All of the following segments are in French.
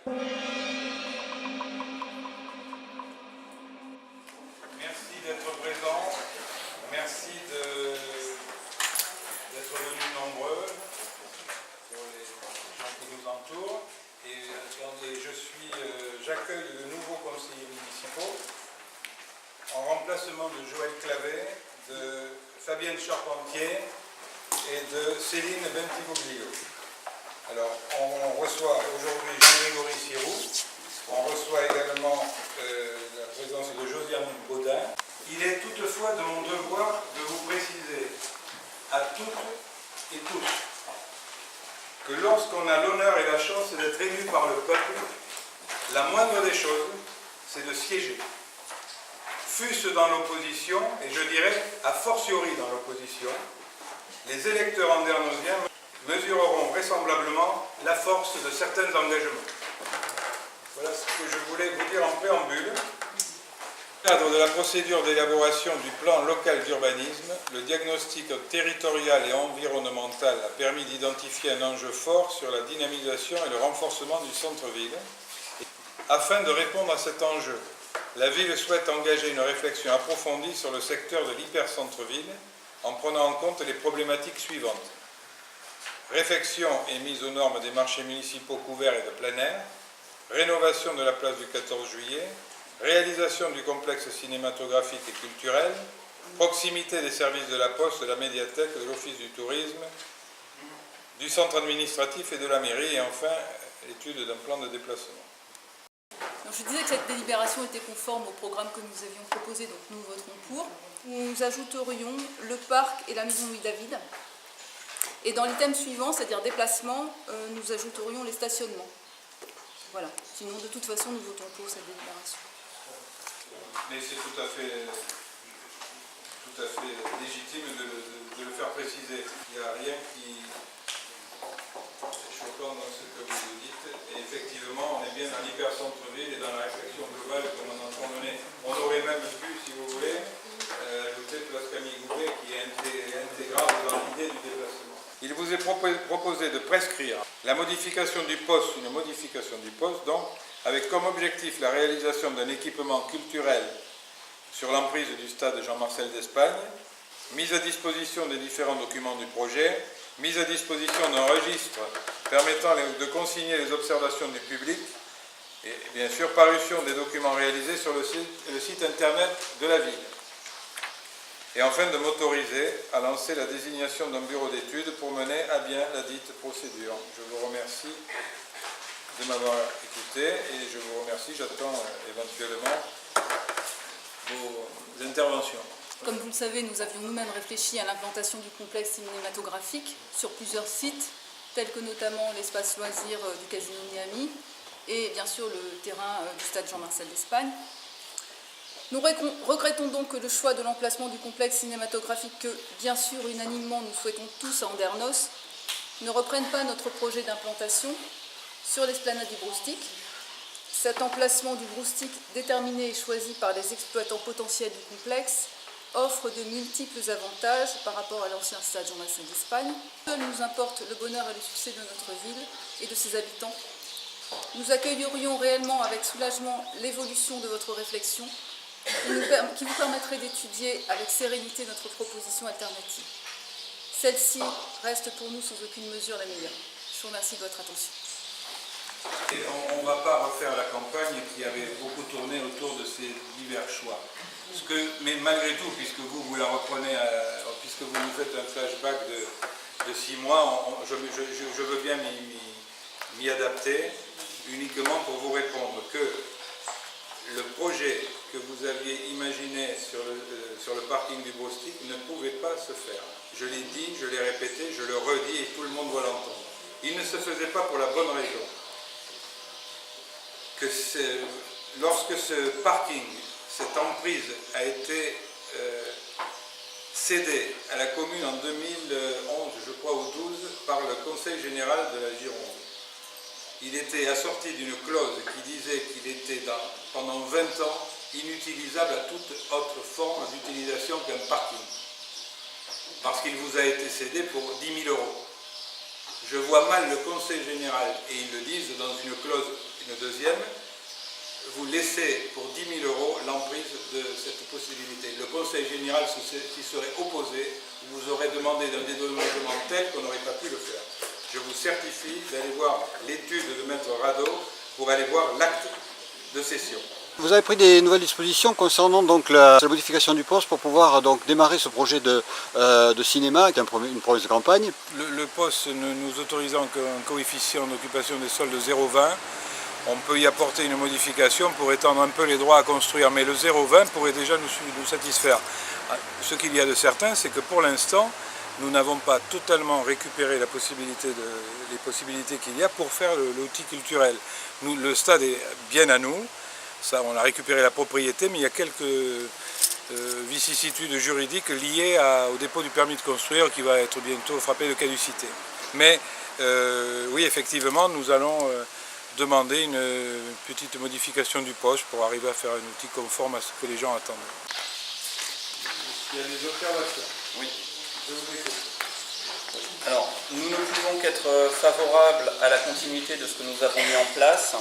Merci d'être présent. Merci d'être venus nombreux pour les gens qui nous entourent. Et attendez, j'accueille de nouveaux conseillers municipaux en remplacement de Joël Clavet, de Fabienne Charpentier et de Céline Bentivoglio. Alors, on reçoit aujourd'hui Jean-Grégory Sirou, on reçoit également la présence de Josiane Baudin. Il est toutefois de mon devoir de vous préciser à toutes et tous que lorsqu'on a l'honneur et la chance d'être élu par le peuple, la moindre des choses, c'est de siéger. Fût-ce dans l'opposition, et je dirais a fortiori dans l'opposition, les électeurs andernosiens mesureront vraisemblablement la force de certains engagements. Voilà ce que je voulais vous dire en préambule. Dans le cadre de la procédure d'élaboration du plan local d'urbanisme, le diagnostic territorial et environnemental a permis d'identifier un enjeu fort sur la dynamisation et le renforcement du centre-ville. Afin de répondre à cet enjeu, la ville souhaite engager une réflexion approfondie sur le secteur de l'hypercentre-ville en prenant en compte les problématiques suivantes. Réfection et mise aux normes des marchés municipaux couverts et de plein air, rénovation de la place du 14 juillet, réalisation du complexe cinématographique et culturel, proximité des services de la Poste, de la médiathèque, de l'Office du tourisme, du centre administratif et de la mairie, et enfin l'étude d'un plan de déplacement. Donc je disais que cette délibération était conforme au programme que nous avions proposé, donc nous voterons pour. Nous ajouterions le parc et la maison Louis-David. Et dans l'item suivant, c'est-à-dire déplacement, nous ajouterions les stationnements. Voilà. Sinon, de toute façon, nous votons pour cette délibération. Mais c'est tout à fait légitime de le faire préciser. Il n'y a rien qui est choquant dans ce que vous dites. Et effectivement, on est bien dans l'hyper-centre-ville et dans la réflexion globale que l'on est en train de mener. On aurait même pu, si vous voulez, ajouter Place Camille Gouvet qui est intégrable dans l'idée du déplacement. Il vous est proposé de prescrire la modification du poste, une modification du poste, donc, avec comme objectif la réalisation d'un équipement culturel sur l'emprise du stade Jean-Marcel d'Espagne, mise à disposition des différents documents du projet, mise à disposition d'un registre permettant de consigner les observations du public et bien sûr parution des documents réalisés sur le site internet de la ville. Et enfin de m'autoriser à lancer la désignation d'un bureau d'études pour mener à bien la dite procédure. Je vous remercie de m'avoir écouté et je vous remercie, j'attends éventuellement vos interventions. Comme vous le savez, nous avions nous-mêmes réfléchi à l'implantation du complexe cinématographique sur plusieurs sites, tels que notamment l'espace loisir du Casino Miami et bien sûr le terrain du stade Jean-Marcel d'Espagne. Nous regrettons donc que le choix de l'emplacement du complexe cinématographique que, bien sûr, unanimement, nous souhaitons tous à Andernos, ne reprenne pas notre projet d'implantation sur l'esplanade du Broustic. Cet emplacement du Broustic, déterminé et choisi par les exploitants potentiels du complexe, offre de multiples avantages par rapport à l'ancien stade Jean-Marcel d'Espagne. Seul nous importe le bonheur et le succès de notre ville et de ses habitants. Nous accueillerions réellement avec soulagement l'évolution de votre réflexion qui vous permettrait d'étudier avec sérénité notre proposition alternative. Celle-ci reste pour nous sans aucune mesure la meilleure. Je vous remercie de votre attention. Et on ne va pas refaire la campagne qui avait beaucoup tourné autour de ces divers choix. Mais malgré tout, puisque vous la reprenez, puisque vous nous faites un flashback de 6 mois, je veux bien m'y adapter uniquement pour vous répondre que le projet que vous aviez imaginé sur le parking du Broustic ne pouvait pas se faire. Je l'ai dit, je l'ai répété, je le redis et tout le monde doit l'entendre. Il ne se faisait pas pour la bonne raison que lorsque ce parking, cette emprise a été cédée à la commune en 2011, je crois, ou 12, par le Conseil général de la Gironde, il était assorti d'une clause qui disait qu'il était pendant 20 ans inutilisable à toute autre forme d'utilisation qu'un parking. Parce qu'il vous a été cédé pour 10 000 €. Je vois mal le Conseil général, et ils le disent dans une clause, une deuxième, vous laissez pour 10 000 € l'emprise de cette possibilité. Le Conseil général s'y serait opposé, vous aurait demandé d'un dédommagement tel qu'on n'aurait pas pu le faire. Je vous certifie d'aller voir l'étude de Maître Rado pour aller voir l'acte de cession. Vous avez pris des nouvelles dispositions concernant donc la modification du poste pour pouvoir donc démarrer ce projet de cinéma avec une promesse de campagne. Le poste ne nous autorisant qu'un coefficient d'occupation des sols de 0,20, on peut y apporter une modification pour étendre un peu les droits à construire, mais le 0,20 pourrait déjà nous satisfaire. Ce qu'il y a de certain, c'est que pour l'instant, nous n'avons pas totalement récupéré les possibilités qu'il y a pour faire l'outil culturel. Le stade est bien à nous. Ça, on a récupéré la propriété, mais il y a quelques vicissitudes juridiques liées au dépôt du permis de construire qui va être bientôt frappé de caducité. Mais oui, effectivement, nous allons demander une petite modification du poste pour arriver à faire un outil conforme à ce que les gens attendent. Il y a des observations? Oui. Je vous écoute. Alors, nous ne pouvons qu'être favorables à la continuité de ce que nous avons mis en place.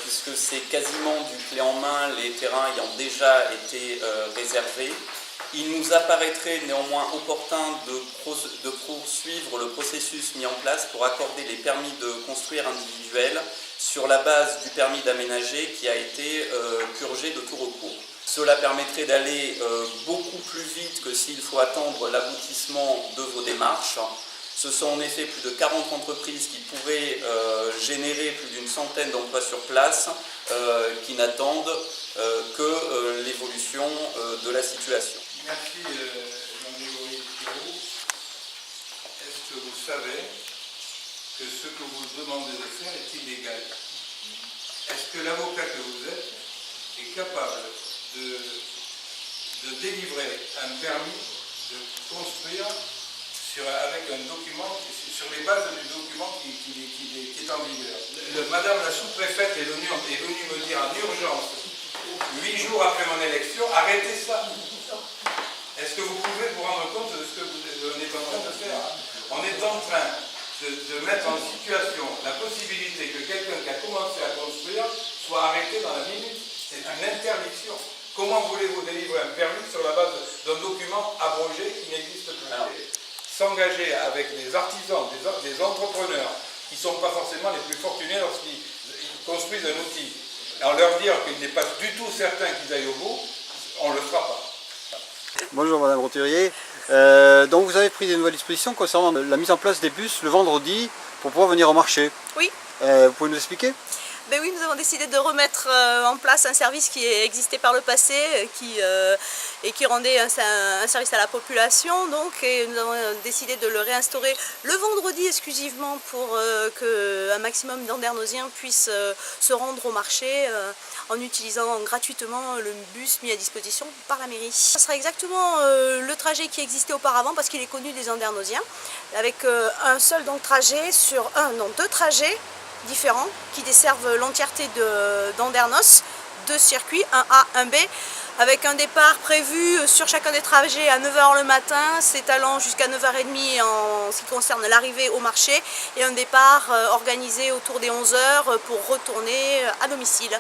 Puisque c'est quasiment du clé en main, les terrains ayant déjà été réservés. Il nous apparaîtrait néanmoins opportun de poursuivre le processus mis en place pour accorder les permis de construire individuels sur la base du permis d'aménager qui a été purgé de tout recours. Cela permettrait d'aller beaucoup plus vite que s'il faut attendre l'aboutissement de vos démarches. Ce sont en effet plus de 40 entreprises qui pourraient générer plus d'une centaine d'emplois sur place qui n'attendent que l'évolution de la situation. Merci Jean-Grégory Pirou. Est-ce que vous savez que ce que vous demandez de faire est illégal? Est-ce que l'avocat que vous êtes est capable de délivrer un permis de construire avec un document, sur les bases du document qui est en vigueur? Madame la sous-préfète est venue me dire en urgence, 8 jours après mon élection, arrêtez ça. Est-ce que vous pouvez vous rendre compte de ce que on est en train de faire? On est en train de mettre en situation la possibilité que quelqu'un qui a commencé à construire soit arrêté dans la minute. C'est une interdiction. Comment voulez-vous délivrer un permis sur la base d'un document abrogé qui n'existe plus? S'engager avec des artisans, des entrepreneurs qui ne sont pas forcément les plus fortunés lorsqu'ils construisent un outil. Alors leur dire qu'il n'est pas du tout certain qu'ils aillent au bout, on ne le fera pas. Bonjour Madame Roturier. Donc vous avez pris des nouvelles dispositions concernant la mise en place des bus le vendredi pour pouvoir venir au marché. Oui. Vous pouvez nous expliquer? Ben oui, nous avons décidé de remettre en place un service qui existait par le passé et qui rendait un service à la population. Donc, et nous avons décidé de le réinstaurer le vendredi exclusivement pour qu'un maximum d'Andernosiens puissent se rendre au marché en utilisant gratuitement le bus mis à disposition par la mairie. Ce sera exactement le trajet qui existait auparavant parce qu'il est connu des Andernosiens, avec un seul trajet sur deux trajets différents qui desservent l'entièreté d'Andernos, deux circuits, un A, un B, avec un départ prévu sur chacun des trajets à 9 h le matin, s'étalant jusqu'à 9 h 30 en ce qui concerne l'arrivée au marché, et un départ organisé autour des 11 h pour retourner à domicile.